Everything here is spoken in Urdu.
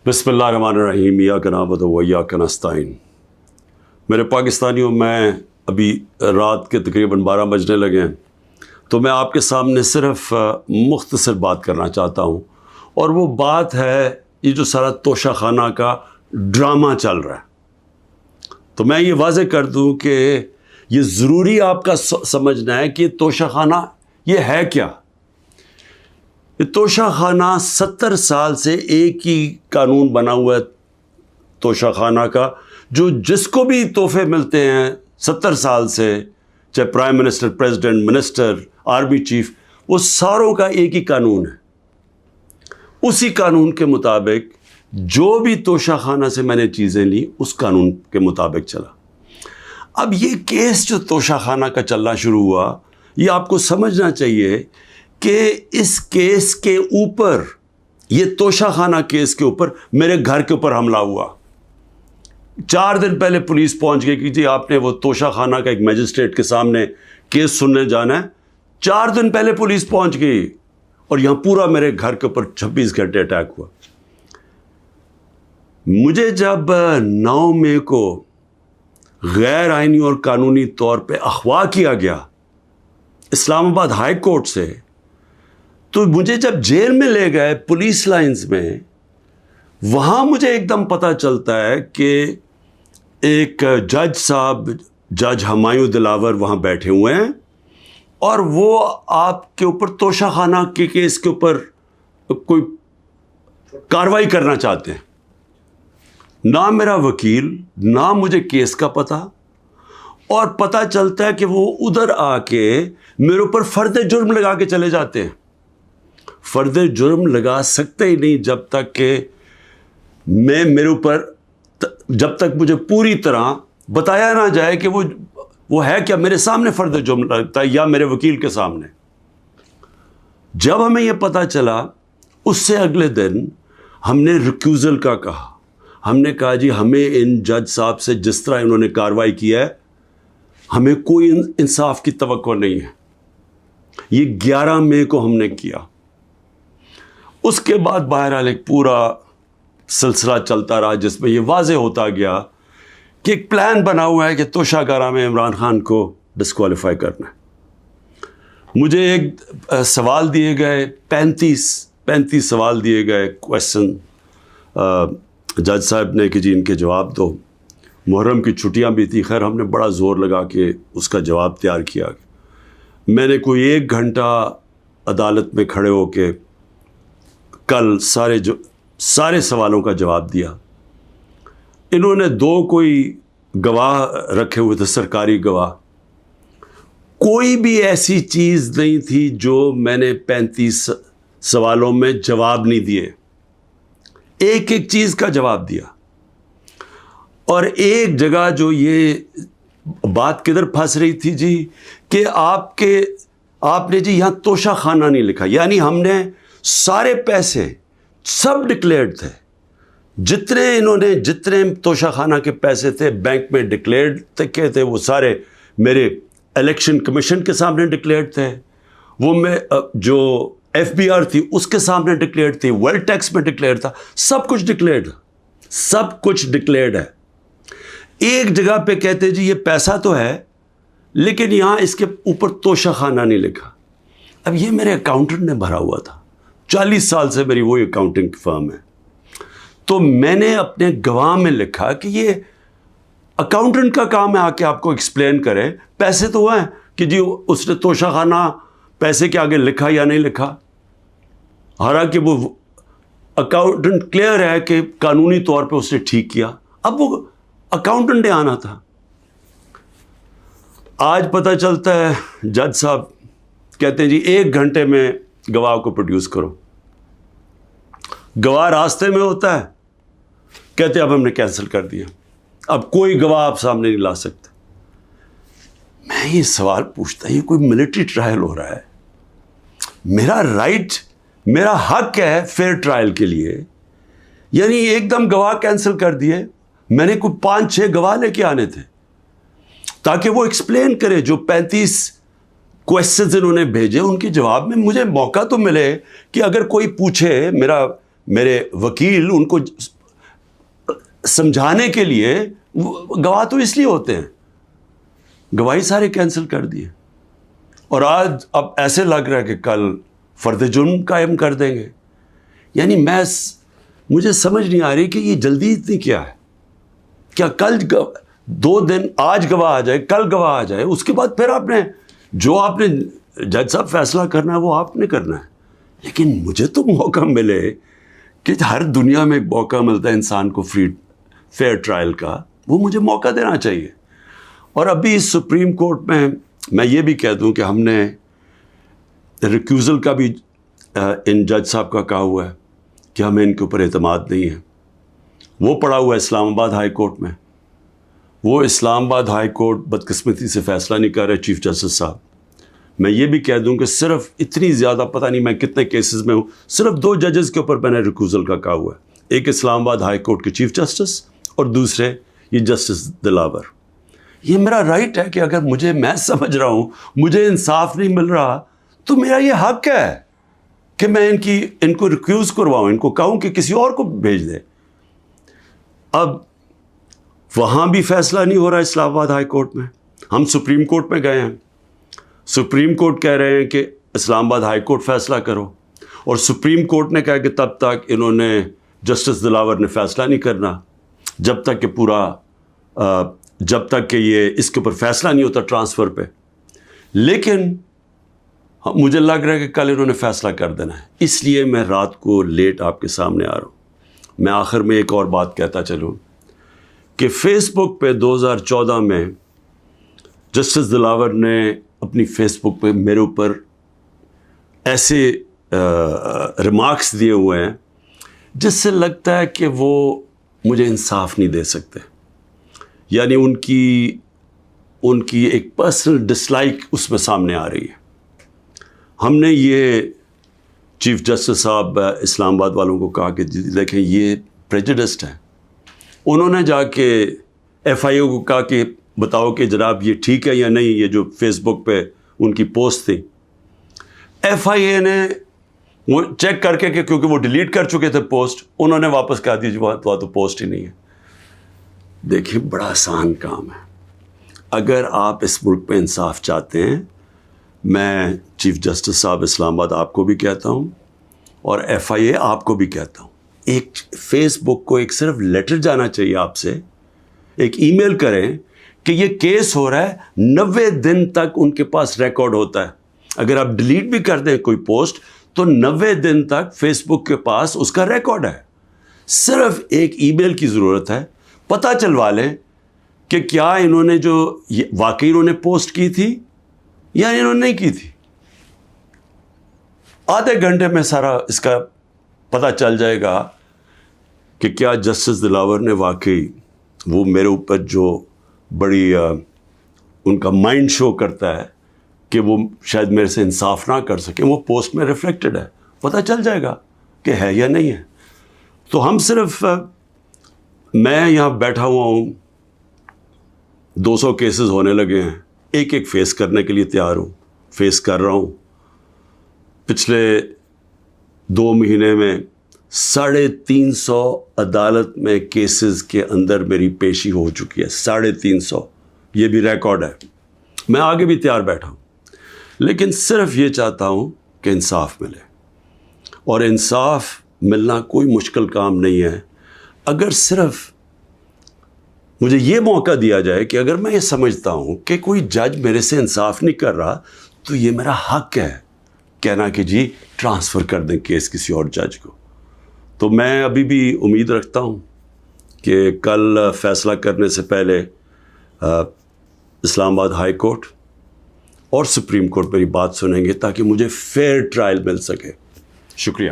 بسم اللہ الرحمن الرحیم ایاک نعبد و ایاک نستعین۔ میرے پاکستانیوں، میں ابھی رات کے تقریباً 12 بجنے لگے ہیں، تو میں آپ کے سامنے صرف مختصر بات کرنا چاہتا ہوں، اور وہ بات ہے یہ جو سارا توشہ خانہ کا ڈرامہ چل رہا ہے۔ تو میں یہ واضح کر دوں کہ یہ ضروری آپ کا سمجھنا ہے کہ توشہ خانہ یہ ہے کیا۔ یہ توشہ خانہ 70 سال سے ایک ہی قانون بنا ہوا ہے توشہ خانہ کا، جو جس کو بھی تحفے ملتے ہیں 70 سال سے، چاہے prime minister, president, minister, army chief, وہ ساروں کا ایک ہی قانون ہے۔ اسی قانون کے مطابق جو بھی توشہ خانہ سے میں نے چیزیں لی، اس قانون کے مطابق چلا۔ اب یہ کیس جو توشہ خانہ کا چلنا شروع ہوا، یہ آپ کو سمجھنا چاہیے کہ اس کیس کے اوپر، یہ توشہ خانہ کیس کے اوپر میرے گھر کے اوپر حملہ ہوا۔ 4 دن پہلے پولیس پہنچ گئی کہ جی آپ نے وہ توشہ خانہ کا ایک میجسٹریٹ کے سامنے کیس سننے جانا ہے۔ 4 دن پہلے پولیس پہنچ گئی، اور یہاں پورا میرے گھر کے اوپر 26 گھنٹے اٹیک ہوا۔ مجھے جب 9 مئی کو غیر آئینی اور قانونی طور پہ اغوا کیا گیا اسلام آباد ہائی کورٹ سے، تو مجھے جب جیل میں لے گئے پولیس لائنز میں، وہاں مجھے ایک دم پتہ چلتا ہے کہ ایک جج صاحب، جج ہمایوں دلاور وہاں بیٹھے ہوئے ہیں، اور وہ آپ کے اوپر توشہ خانہ کے کیس کے اوپر کوئی کارروائی کرنا چاہتے ہیں۔ نہ میرا وکیل، نہ مجھے کیس کا پتہ، اور پتہ چلتا ہے کہ وہ ادھر آ کے میرے اوپر فرد جرم لگا کے چلے جاتے ہیں۔ فرد جرم لگا سکتے ہی نہیں جب تک کہ میرے اوپر، جب تک مجھے پوری طرح بتایا نہ جائے کہ وہ ہے کیا، میرے سامنے فرد جرم لگتا ہے یا میرے وکیل کے سامنے۔ جب ہمیں یہ پتہ چلا، اس سے اگلے دن ہم نے ریکیوزل کا کہا۔ ہم نے کہا جی ہمیں ان جج صاحب سے جس طرح انہوں نے کارروائی کی ہے، ہمیں کوئی انصاف کی توقع نہیں ہے۔ یہ 11 مئی کو ہم نے کیا۔ اس کے بعد بہرحال ایک پورا سلسلہ چلتا رہا، جس میں یہ واضح ہوتا گیا کہ ایک پلان بنا ہوا ہے کہ توشہ خانہ میں عمران خان کو ڈسکوالیفائی کرنا ہے۔ مجھے ایک سوال دیے گئے، 35 سوال دیے گئے، کویسچن جج صاحب نے کہ جی ان کے جواب دو۔ محرم کی چھٹیاں بھی تھی، خیر ہم نے بڑا زور لگا کے اس کا جواب تیار کیا۔ میں نے کوئی 1 گھنٹہ عدالت میں کھڑے ہو کے کل سارے سوالوں کا جواب دیا۔ انہوں نے 2 کوئی گواہ رکھے ہوئے تھے، سرکاری گواہ۔ کوئی بھی ایسی چیز نہیں تھی جو میں نے 35 سوالوں میں جواب نہیں دیے، ایک ایک چیز کا جواب دیا۔ اور ایک جگہ جو یہ بات کدھر پھنس رہی تھی جی، کہ آپ نے جی یہاں توشہ خانہ نہیں لکھا، یعنی ہم نے سارے پیسے سب ڈکلیئرڈ تھے، جتنے توشہ خانہ کے پیسے تھے بینک میں ڈکلیئرڈ تھے، وہ سارے میرے الیکشن کمیشن کے سامنے ڈکلیئرڈ تھے، وہ میں جو ایف بی آر تھی اس کے سامنے ڈکلیئرڈ تھی، ویلتھ ٹیکس میں ڈکلیئرڈ تھا، سب کچھ ڈکلیئرڈ ہے۔ ایک جگہ پہ کہتے جی یہ پیسہ تو ہے، لیکن یہاں اس کے اوپر توشہ خانہ نہیں لکھا۔ اب یہ میرے اکاؤنٹنٹ نے بھرا ہوا تھا، 40 سال سے میری وہی اکاؤنٹنگ فرم ہے۔ تو میں نے اپنے گواہ میں لکھا کہ یہ اکاؤنٹنٹ کا کام ہے آ کے آپ کو ایکسپلین کرے، پیسے تو ہیں کہ جی اس نے توشہ خانہ پیسے کے آگے لکھا یا نہیں لکھا۔ حالانکہ وہ اکاؤنٹنٹ کلیئر ہے کہ قانونی طور پہ اس نے ٹھیک کیا، اب وہ اکاؤنٹنٹ نے آنا تھا۔ آج پتہ چلتا ہے جج صاحب کہتے ہیں جی 1 گھنٹے میں گواہ کو پروڈیوس کرو۔ گواہ راستے میں ہوتا ہے، کہتے اب ہم نے کینسل کر دیا، اب کوئی گواہ آپ سامنے نہیں لا سکتے۔ میں یہ سوال پوچھتا ہوں، یہ کوئی ملٹری ٹرائل ہو رہا ہے، میرا رائٹ، میرا حق ہے فیئر ٹرائل کے لیے، یعنی ایک دم گواہ کینسل کر دیے۔ میں نے کوئی 5-6 گواہ لے کے آنے تھے تاکہ وہ ایکسپلین کرے، جو 35 کویسچنز انہوں نے بھیجے ان کے جواب میں مجھے موقع تو ملے کہ اگر کوئی پوچھے، میرے وکیل ان کو سمجھانے کے لیے، گواہ تو اس لیے ہوتے ہیں، گواہی سارے کینسل کر دیے، اور آج اب ایسے لگ رہا ہے کہ کل فرد جرم قائم کر دیں گے. یعنی مجھے سمجھ نہیں آ رہی کہ یہ جلدی اتنی کیا ہے. کیا کل 2 دن، آج گواہ آ جائے، کل گواہ آ جائے، اس کے بعد پھر آپ نے جج صاحب فیصلہ کرنا ہے وہ آپ نے کرنا ہے. لیکن مجھے تو موقع ملے کہ ہر دنیا میں ایک موقع ملتا ہے انسان کو فیئر ٹرائل کا، وہ مجھے موقع دینا چاہیے. اور ابھی سپریم کورٹ میں یہ بھی کہہ دوں کہ ہم نے ریکیوزل کا بھی ان جج صاحب کا کہا ہوا ہے کہ ہمیں ان کے اوپر اعتماد نہیں ہے. وہ پڑا ہوا ہے اسلام آباد ہائی کورٹ میں. وہ اسلام آباد ہائی کورٹ بدقسمتی سے فیصلہ نہیں کر رہے چیف جسٹس صاحب. میں یہ بھی کہہ دوں کہ صرف اتنی زیادہ، پتہ نہیں میں کتنے کیسز میں ہوں، صرف 2 ججز کے اوپر میں نے ریکیوزل کا کہا ہوا ہے. ایک اسلام آباد ہائی کورٹ کے چیف جسٹس اور دوسرے یہ جسٹس دلاور. یہ میرا رائٹ ہے کہ اگر میں سمجھ رہا ہوں مجھے انصاف نہیں مل رہا تو میرا یہ حق ہے کہ میں ان کو ریکیوز کرواؤں، ان کو کہوں کہ کسی اور کو بھیج دے. اب وہاں بھی فیصلہ نہیں ہو رہا اسلام آباد ہائی کورٹ میں. ہم سپریم کورٹ میں گئے ہیں، سپریم کورٹ کہہ رہے ہیں کہ اسلام آباد ہائی کورٹ فیصلہ کرو، اور سپریم کورٹ نے کہا کہ تب تک انہوں نے جسٹس دلاور نے فیصلہ نہیں کرنا جب تک کہ یہ اس کے اوپر فیصلہ نہیں ہوتا ٹرانسفر پہ. لیکن مجھے لگ رہا ہے کہ کل انہوں نے فیصلہ کر دینا ہے، اس لیے میں رات کو لیٹ آپ کے سامنے آ رہا ہوں. میں آخر میں ایک اور بات کہتا چلوں کہ فیس بک پہ 2014 میں جسٹس دلاور نے اپنی فیس بک پہ میرے اوپر ایسے ریمارکس دیے ہوئے ہیں جس سے لگتا ہے کہ وہ مجھے انصاف نہیں دے سکتے. یعنی ان کی ایک پرسنل ڈسلائک اس میں سامنے آ رہی ہے. ہم نے یہ چیف جسٹس صاحب اسلام آباد والوں کو کہا کہ دیکھیں یہ پریجوڈسڈ ہے. انہوں نے جا کے ایف آئی اے کو کہا کہ بتاؤ کہ جناب یہ ٹھیک ہے یا نہیں، یہ جو فیس بک پہ ان کی پوسٹ تھی. ایف آئی اے نے وہ چیک کر کے کہ کیونکہ وہ ڈیلیٹ کر چکے تھے پوسٹ، انہوں نے واپس کہا دی وہاں تو پوسٹ ہی نہیں ہے. دیکھیں بڑا آسان کام ہے. اگر آپ اس ملک پہ انصاف چاہتے ہیں، میں چیف جسٹس صاحب اسلام آباد آپ کو بھی کہتا ہوں اور ایف آئی اے آپ کو بھی کہتا ہوں، ایک فیس بک کو ایک صرف لیٹر جانا چاہیے آپ سے، ایک ای میل کریں کہ یہ کیس ہو رہا ہے. 90 دن تک ان کے پاس ریکارڈ ہوتا ہے. اگر آپ ڈیلیٹ بھی کر دیں کوئی پوسٹ تو 90 دن تک فیس بک کے پاس اس کا ریکارڈ ہے. صرف ایک ای میل کی ضرورت ہے، پتہ چلوا لیں کہ کیا انہوں نے جو واقعی انہوں نے پوسٹ کی تھی یا انہوں نے نہیں کی تھی. آدھے گھنٹے میں سارا اس کا پتہ چل جائے گا کہ کیا جسٹس دلاور نے واقعی وہ میرے اوپر جو بڑی ان کا مائنڈ شو کرتا ہے کہ وہ شاید میرے سے انصاف نہ کر سکیں، وہ پوسٹ میں ریفلیکٹڈ ہے. پتہ چل جائے گا کہ ہے یا نہیں ہے. تو ہم صرف میں یہاں بیٹھا ہوا ہوں، 200 کیسز ہونے لگے ہیں، ایک ایک فیس کرنے کے لیے تیار ہوں، فیس کر رہا ہوں. پچھلے 2 مہینے میں 350 عدالت میں کیسز کے اندر میری پیشی ہو چکی ہے. 350، یہ بھی ریکارڈ ہے. میں آگے بھی تیار بیٹھا ہوں، لیکن صرف یہ چاہتا ہوں کہ انصاف ملے. اور انصاف ملنا کوئی مشکل کام نہیں ہے. اگر صرف مجھے یہ موقع دیا جائے کہ اگر میں یہ سمجھتا ہوں کہ کوئی جج میرے سے انصاف نہیں کر رہا تو یہ میرا حق ہے کہنا کہ جی ٹرانسفر کر دیں کیس کسی اور جج کو. تو میں ابھی بھی امید رکھتا ہوں کہ کل فیصلہ کرنے سے پہلے اسلام آباد ہائی کورٹ اور سپریم کورٹ میری بات سنیں گے تاکہ مجھے فیئر ٹرائل مل سکے. شکریہ.